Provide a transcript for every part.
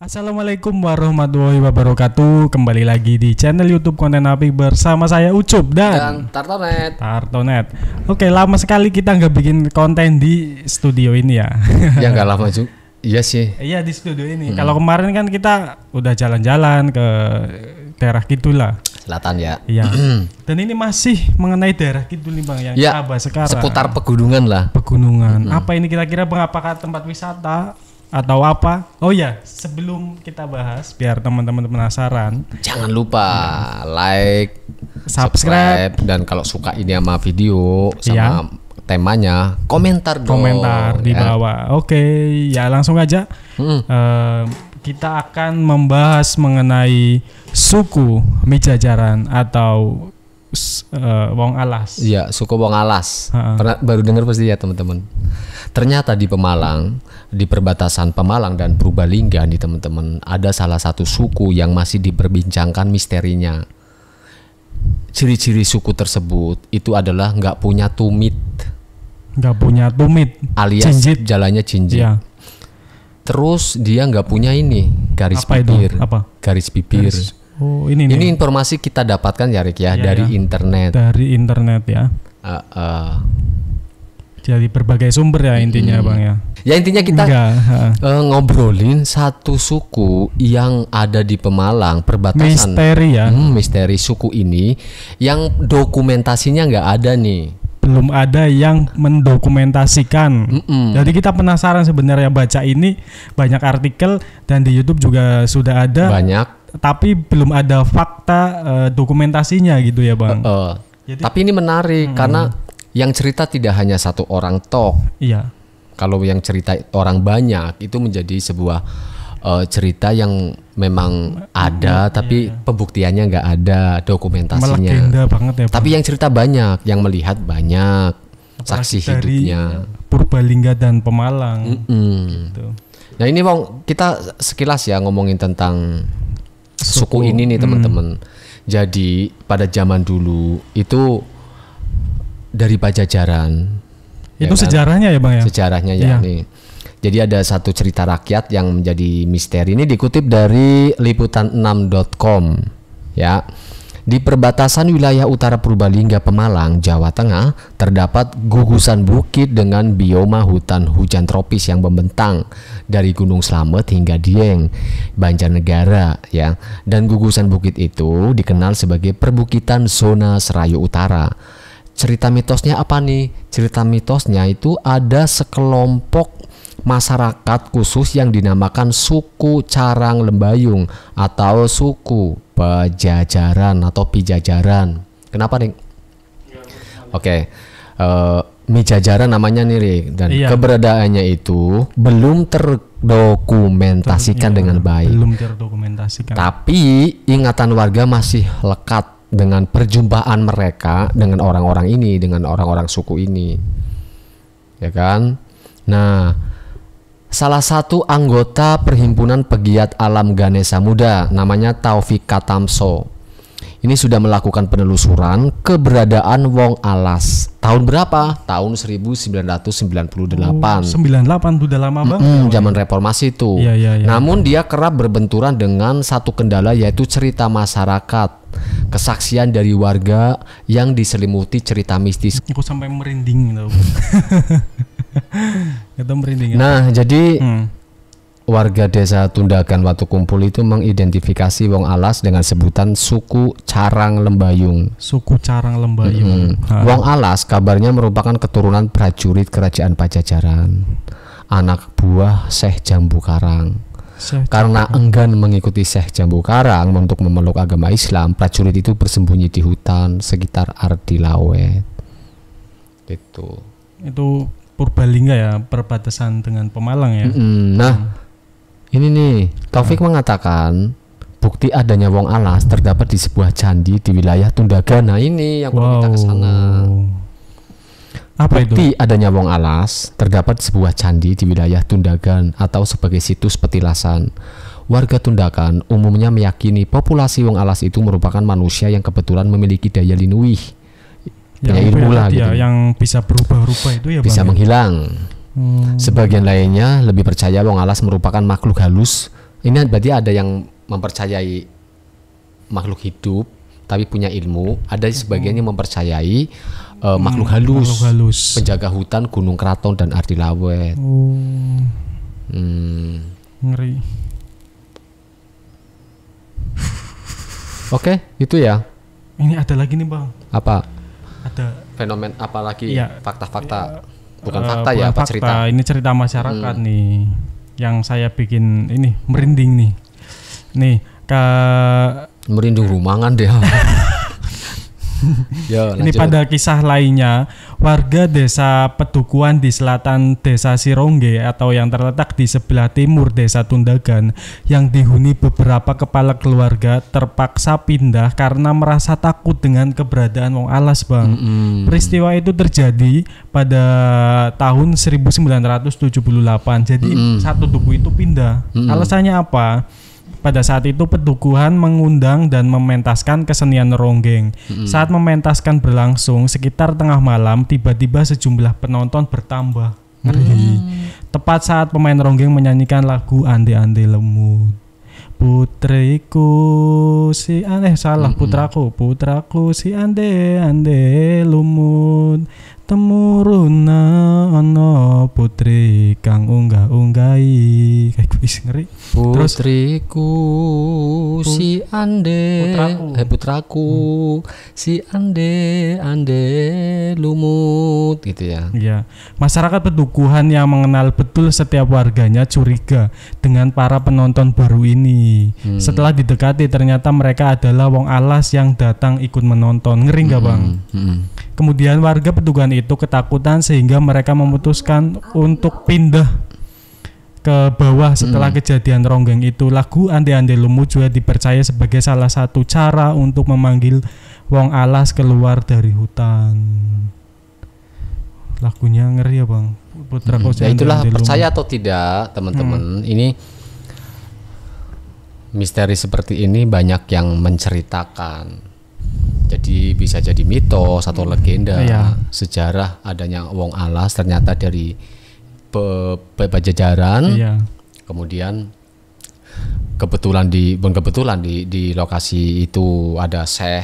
Assalamualaikum warahmatullahi wabarakatuh. Kembali lagi di channel YouTube Konten Apik bersama saya Ucup dan Tartonet. Oke, lama sekali kita nggak bikin konten di studio ini ya. Ya nggak lama juga. Iya sih. Iya di studio ini. Kalau kemarin kan kita udah jalan-jalan ke daerah Kidul lah. Selatan ya. Iya. Dan ini masih mengenai daerah Kidul nih Bang yang ya, kita bahas sekarang. Seputar pegunungan lah. Pegunungan. Apa ini kira-kira Bang? Apakah tempat wisata atau apa? Oh ya, sebelum kita bahas biar teman-teman penasaran, jangan lupa like, subscribe, dan kalau suka ini sama video sama temanya, komentar dong. Komentar di bawah. Oke, ya langsung aja. Kita akan membahas mengenai suku Mijajaran atau Wong Alas. Iya, suku Wong Alas. Pernah baru dengar pasti ya teman-teman. Ternyata di Pemalang, di perbatasan Pemalang dan Purbalingga nih teman-teman, ada salah satu suku yang masih diperbincangkan misterinya. Ciri-ciri suku tersebut itu adalah nggak punya tumit. Nggak punya tumit. Alias jalannya cincin. Ya. Terus dia nggak punya ini garis apa bibir. Itu? Apa? Garis bibir. Oh ini informasi kita dapatkan ya Rik ya, dari internet. Dari internet ya. Jadi berbagai sumber ya intinya Bang ya. Ya intinya kita ngobrolin satu suku yang ada di Pemalang perbatasan. Misteri ya. Misteri suku ini yang dokumentasinya nggak ada nih. Belum ada yang mendokumentasikan. Jadi kita penasaran sebenarnya baca ini banyak artikel dan di YouTube juga sudah ada. Banyak. Tapi belum ada fakta dokumentasinya gitu ya Bang. Jadi, tapi ini menarik karena yang cerita tidak hanya satu orang toh. Iya. Kalau yang cerita orang banyak itu menjadi sebuah cerita yang memang ada tapi pembuktiannya nggak ada dokumentasinya. Melegenda banget ya Bang. Tapi yang cerita banyak, yang melihat banyak. Apalagi saksi hidupnya. Purbalingga dan Pemalang. Gitu. Nah ini Bang, kita sekilas ya ngomongin tentang suku ini nih teman-teman. Jadi pada zaman dulu itu dari Pajajaran. Itu ya sejarahnya kan? Ya Bang ya? Sejarahnya ya nih. Jadi ada satu cerita rakyat yang menjadi misteri. Ini dikutip dari liputan6.com ya. Di perbatasan wilayah utara Purbalingga Pemalang, Jawa Tengah, terdapat gugusan bukit dengan bioma hutan hujan tropis yang membentang dari Gunung Slamet hingga Dieng, Banjarnegara ya. Dan gugusan bukit itu dikenal sebagai perbukitan zona Serayu Utara. Cerita mitosnya apa nih? Cerita mitosnya itu ada sekelompok masyarakat khusus yang dinamakan suku Carang Lembayung atau suku Pajajaran atau Pijajaran. Kenapa nih? Oke, Mijajaran namanya nih Rik. Dan keberadaannya itu belum terdokumentasikan dengan baik. Belum terdokumentasikan. Tapi ingatan warga masih lekat dengan perjumpaan mereka dengan orang-orang ini, dengan orang-orang suku ini, ya kan? Nah, salah satu anggota perhimpunan pegiat alam Ganesha Muda, namanya Taufik Katamso, ini sudah melakukan penelusuran keberadaan Wong Alas. Tahun berapa? Tahun 1998. 98 udah lama banget. Zaman reformasi itu. Ya. Namun dia kerap berbenturan dengan satu kendala, yaitu cerita masyarakat, kesaksian dari warga yang diselimuti cerita mistis. Aku sampai merinding gitu. Itu merinding. Nah, jadi warga desa Tundagan Watu Kumpul itu mengidentifikasi Wong Alas dengan sebutan suku Carang Lembayung. Suku Carang Lembayung. Wong Alas kabarnya merupakan keturunan prajurit kerajaan Pajajaran, anak buah Syekh Jambu Karang. Karena enggan mengikuti Syekh Jambu Karang untuk memeluk agama Islam, prajurit itu bersembunyi di hutan sekitar Ardilawet. Itu Purbalingga ya, perbatasan dengan Pemalang ya. Ini nih, Taufik mengatakan bukti adanya Wong Alas terdapat di sebuah candi di wilayah Tundagan. Nah ini yang perlu kita kesana. Bukti adanya Wong Alas terdapat di sebuah candi di wilayah Tundagan atau sebagai situs petilasan. Warga Tundagan umumnya meyakini populasi Wong Alas itu merupakan manusia yang kebetulan memiliki daya linuih. Punya ilmu lah gitu. Yang bisa berubah-ubah itu ya bisa menghilang. Sebagian lainnya lebih percaya Wong Alas merupakan makhluk halus Ini berarti ada yang mempercayai makhluk hidup tapi punya ilmu, ada sebagian yang mempercayai makhluk halus, penjaga hutan, gunung keraton dan ardi lawet. Ngeri. Oke, itu ya. Ini ada lagi nih Bang. Apa? Ada fenomen apa lagi? Fakta-fakta. Bukan fakta ya, apa fakta. cerita? Ini cerita masyarakat nih, yang saya bikin ini merinding nih. Nih merinding rumangan deh. Yo, ini pada kisah lainnya, warga desa Pedukuhan di selatan desa Sirongge atau yang terletak di sebelah timur desa Tundagan yang dihuni beberapa kepala keluarga terpaksa pindah karena merasa takut dengan keberadaan wong alas Bang. Peristiwa itu terjadi pada tahun 1978. Jadi satu duku itu pindah. Alasannya apa? Pada saat itu Pedukuhan mengundang dan mementaskan kesenian ronggeng. Saat mementaskan berlangsung sekitar tengah malam, tiba-tiba sejumlah penonton bertambah. Tepat saat pemain ronggeng menyanyikan lagu Ande Ande Lemut. Putriku si putraku si Ande Ande Lumut. Temuruna ono putri kang unggah-unggahi. Kayak gue ngeri. Putriku si Ande putraku si Ande lumut gitu ya. Iya. Masyarakat Pedukuhan yang mengenal betul setiap warganya curiga dengan para penonton baru ini. Setelah didekati ternyata mereka adalah wong alas yang datang ikut menonton. Ngeri enggak Bang? Kemudian warga Pedukuhan itu ketakutan sehingga mereka memutuskan untuk pindah ke bawah setelah kejadian ronggeng itu. Lagu Ande Ande Lumut juga dipercaya sebagai salah satu cara untuk memanggil wong alas keluar dari hutan. Lagunya ngeri ya Bang. Putraku ya itulah percaya atau tidak teman-teman. Ini misteri seperti ini banyak yang menceritakan. Jadi bisa jadi mitos atau legenda sejarah adanya wong alas ternyata dari Pajajaran. Kemudian kebetulan di lokasi itu ada syekh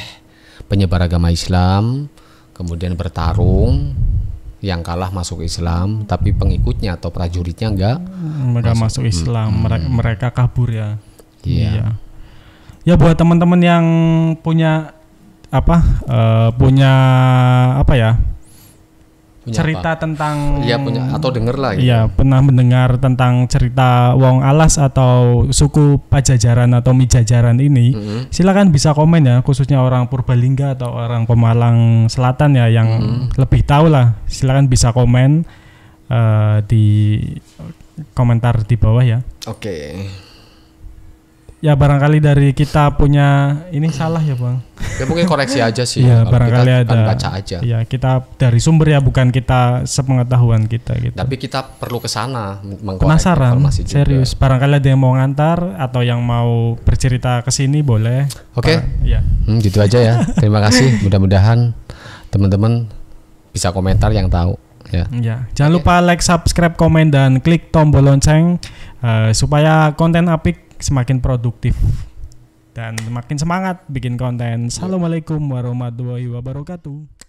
penyebar agama Islam, kemudian bertarung, yang kalah masuk Islam, tapi pengikutnya atau prajuritnya enggak masuk Islam, mereka kabur ya. Iya. Ya buat teman-teman yang punya punya cerita tentang punya atau denger lah gitu. Iya, pernah mendengar tentang cerita wong alas atau suku Pajajaran atau Mijajaran ini, silakan bisa komen ya, khususnya orang Purbalingga atau orang Pemalang Selatan ya yang lebih tahu lah. Silakan bisa komen di komentar di bawah ya. Oke. Ya barangkali dari kita punya ini salah ya Bang. Ya mungkin koreksi aja sih. Ya barangkali kita ada. Kan baca aja. Ya kita dari sumber ya, bukan kita sepengetahuan kita gitu. Tapi kita perlu ke sana penasaran, serius. Barangkali ada yang mau ngantar atau yang mau bercerita ke sini boleh. Oke. Ya. Gitu aja ya. Terima kasih. Mudah-mudahan teman-teman bisa komentar yang tahu. Ya. Jangan lupa like, subscribe, komen dan klik tombol lonceng supaya konten Apik semakin produktif dan makin semangat bikin konten. Assalamualaikum warahmatullahi wabarakatuh.